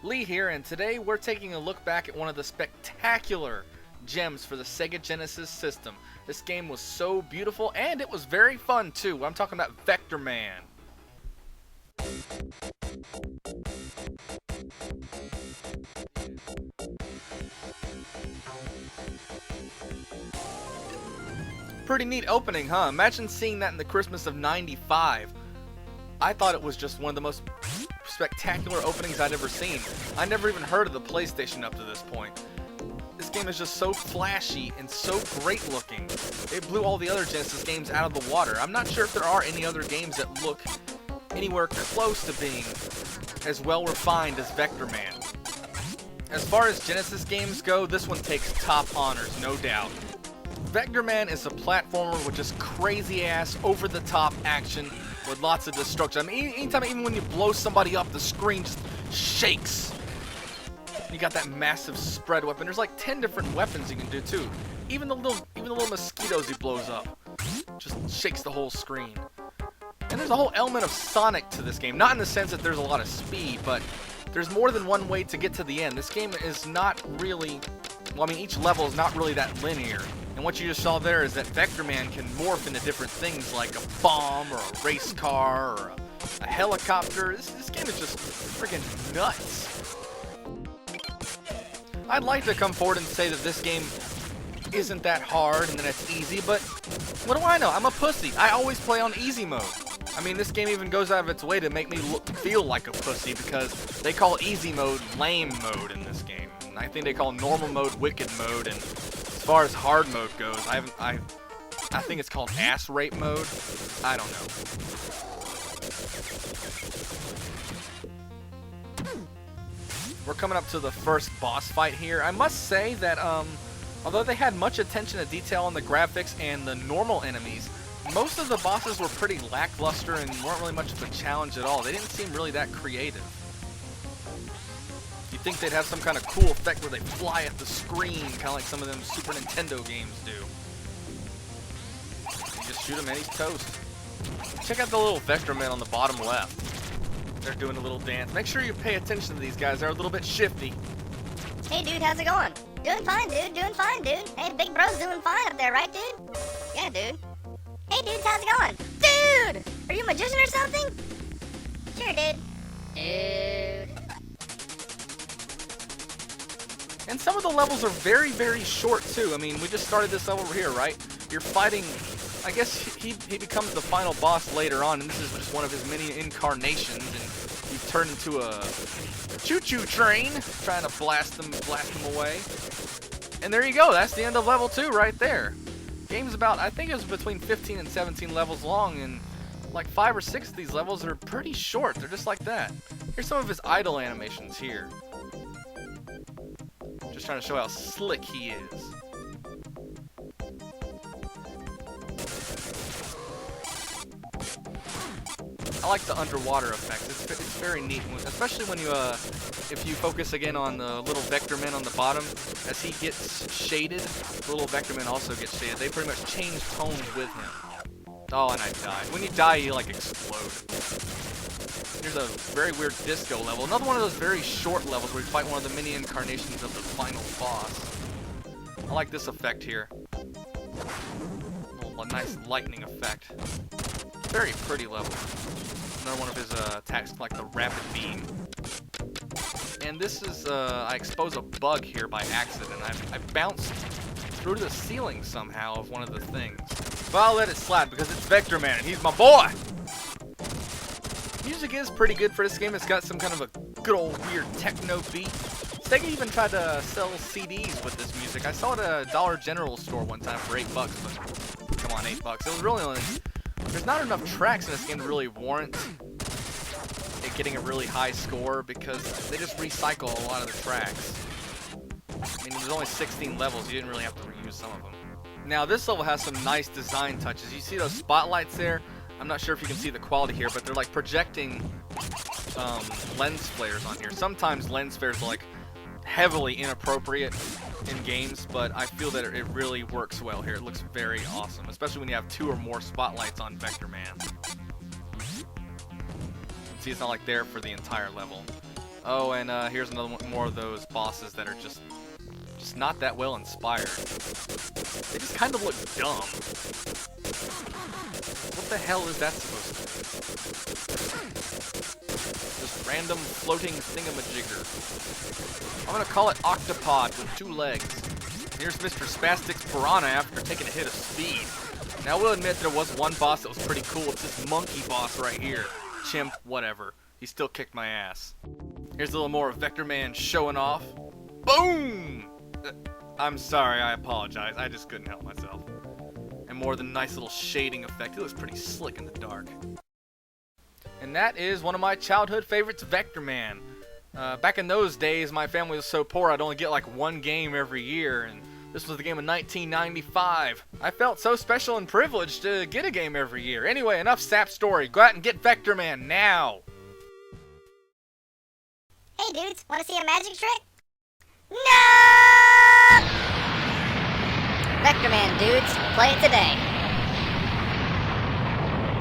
Lee here, and today we're taking a look back at one of the spectacular gems for the Sega Genesis system. This game was so beautiful, and it was very fun too. I'm talking about Vectorman. Pretty neat opening, huh? Imagine seeing that in the Christmas of '95. I thought it was just one of the most spectacular openings I'd ever seen. I never even heard of the PlayStation up to this point. This game is just so flashy and so great looking. It blew all the other Genesis games out of the water. I'm not sure if there are any other games that look anywhere close to being as well refined as Vectorman. As far as Genesis games go, this one takes top honors, no doubt. Vectorman is a platformer with just crazy-ass, over-the-top action with lots of destruction. I mean, anytime, even when you blow somebody up, the screen just shakes. You got that massive spread weapon. There's like 10 different weapons you can do too. Even the little mosquitoes he blows up just shakes the whole screen. And there's a whole element of Sonic to this game. Not in the sense that there's a lot of speed, but there's more than one way to get to the end. This game is not really, well, I mean, each level is not really that linear. And what you just saw there is that Vectorman can morph into different things like a bomb or a race car or a helicopter. This game is just freaking nuts. I'd like to come forward and say that this game isn't that hard and that it's easy, but what do I know? I'm a pussy. I always play on easy mode. I mean, this game even goes out of its way to make me feel like a pussy because they call easy mode lame mode in this game. And I think they call normal mode wicked mode, and as far as hard mode goes, I think it's called ass rape mode. I don't know. We're coming up to the first boss fight here. I must say that although they had much attention to detail on the graphics and the normal enemies, most of the bosses were pretty lackluster and weren't really much of a challenge at all. They didn't seem really that creative. You'd think they'd have some kind of cool effect where they fly at the screen, kind of like some of them Super Nintendo games do. You just shoot him and he's toast. Check out the little Vectormen on the bottom left. They're doing a little dance. Make sure you pay attention to these guys. They're a little bit shifty. Hey, dude, how's it going? Doing fine, dude. Doing fine, dude. Hey, big bro's doing fine up there, right, dude? Yeah, dude. Hey, dudes, how's it going? Dude! Are you a magician or something? Sure, dude. Dude. And some of the levels are very, very short, too. I mean, we just started this level over here, right? You're fighting, I guess he becomes the final boss later on, and this is just one of his many incarnations, and you turn into a choo-choo train, trying to blast them away. And there you go, that's the end of level 2 right there. Game's about, I think it was between 15 and 17 levels long, and like 5 or 6 of these levels are pretty short. They're just like that. Here's some of his idle animations here. Just trying to show how slick he is. I like the underwater effects. It's very neat, especially when you if you focus again on the little Vectorman on the bottom. As he gets shaded, the little Vectorman also gets shaded. They pretty much change tones with him. Oh, and I died. When you die, you like explode. Here's a very weird disco level. Another one of those very short levels where you fight one of the mini incarnations of the final boss. I like this effect here. A nice lightning effect. Very pretty level. Another one of his attacks, like the rapid beam. And this is, I expose a bug here by accident. I bounced through the ceiling somehow of one of the things. But I'll let it slide because it's Vectorman and he's my boy! Music is pretty good for this game. It's got some kind of a good old weird techno beat. Sega even tried to sell CDs with this music. I saw it at a Dollar General store one time for $8, but come on, $8. It was really only, there's not enough tracks in this game to really warrant it getting a really high score because they just recycle a lot of the tracks. I mean, there's only 16 levels. You didn't really have to reuse some of them. Now, this level has some nice design touches. You see those spotlights there? I'm not sure if you can see the quality here, but they're like projecting lens flares on here. Sometimes lens flares are like heavily inappropriate in games, but I feel that it really works well here. It looks very awesome, especially when you have 2 or more spotlights on Vectorman. See, it's not like there for the entire level. Oh, and here's another one, more of those bosses that are just not that well inspired. They just kind of look dumb. What the hell is that supposed to be? Just random floating thingamajigger. I'm gonna call it Octopod with 2 legs. Here's Mr. Spastic's Piranha after taking a hit of speed. Now, I will admit there was one boss that was pretty cool. It's this monkey boss right here. Chimp, whatever. He still kicked my ass. Here's a little more of Vectorman showing off. Boom! I'm sorry, I apologize. I just couldn't help myself. And more of the nice little shading effect. It looks pretty slick in the dark. And that is one of my childhood favorites, Vectorman. Back in those days, my family was so poor I'd only get like 1 game every year, and this was the game of 1995. I felt so special and privileged to get a game every year. Anyway, enough sap story. Go out and get Vectorman now! Hey dudes, wanna see a magic trick? No! Vectorman dudes, play it today.